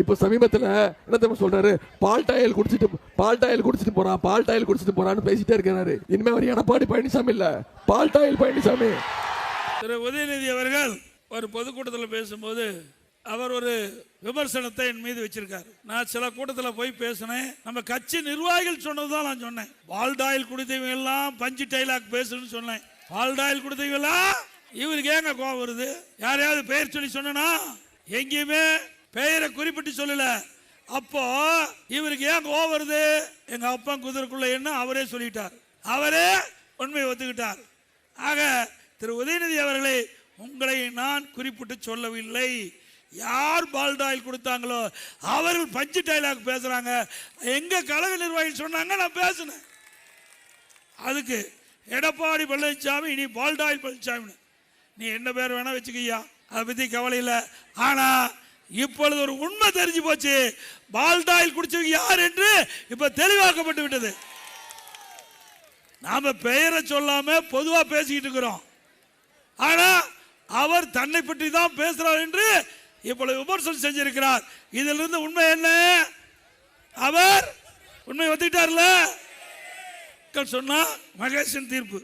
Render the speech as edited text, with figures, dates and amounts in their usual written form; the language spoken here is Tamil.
இப்ப சமீபத்துல என்ன தெரியுமா சொல்றாரு, பால் டாயில் குடிச்சிட்டு போறான்னு பேசிட்டே இருக்காரு. இனிமே அவர் எடப்பாடி பழனிசாமி இல்ல, பால் டாயில் பழனிசாமி. திரு உதயநிதி அவர்கள் ஒரு பொதுக்கூட்டத்தில் பேசும்போது அவர் ஒரு விமர்சனத்தை என் மீது வச்சிருக்காரு. நான் சில கூட்டத்தில் போய் பேசினேன். நம்ம கட்சி நிர்வாகிகள் சொன்னதுதான் நான் சொன்னேன். பால் டாயில் குடித்தவங்க எல்லாம் பஞ்சு டைலாக் பேசுன்னு சொன்னேன். பால் டாயில் குடித்தவங்க எல்லாம் இவருக்கு ஏங்க கோவம் வருது? யாரையாவது பெயர் சொல்லி சொன்னா? எங்கேயுமே பெயரை குறிப்பிட்டு சொல்லல. அப்போ இவருக்கு ஏன் கோவம் வருது? எங்க அப்பா குதிரைக்குள்ள என்ன அவரே சொல்லிட்டார், அவரே உண்மையை ஒத்துக்கிட்டார். ஆக திரு உதயநிதி அவர்களே, உங்களை நான் குறிப்பிட்டு சொல்லவில்லை. யார் பால் டாயில் கொடுத்தாங்களோ அவர்கள் பஞ்சு டைலாக் பேசுறாங்க. எங்க கழக நிர்வாகிகள் சொன்னாங்க, நான் பேசினேன். அதுக்கு எடப்பாடி பழனிசாமி இனி பால் டாயில் பழனிசாமி, நீ என்ன பேர் வேணா வச்சுக்கியா, அதை பத்தி கவலை இல்லை. ஆனா இப்பொழுது ஒரு உண்மை தெரிஞ்சு போச்சு, பால் டாயில் குடிச்சவங்க யார் என்று இப்ப தெளிவாக்கப்பட்டு விட்டது. நாம பெயரை சொல்லாம பொதுவா பேசிக்கிட்டு இருக்கிறோம். ஆனா அவர் தன்னை பற்றி தான் பேசுறார் என்று இப்பொழுது விமர்சனம் செஞ்சிருக்கிறார். இதிலிருந்து உண்மை என்ன? அவர் உண்மை ஒத்துக்கிட்டார்ல சொன்னா மகேசன் தீர்ப்பு.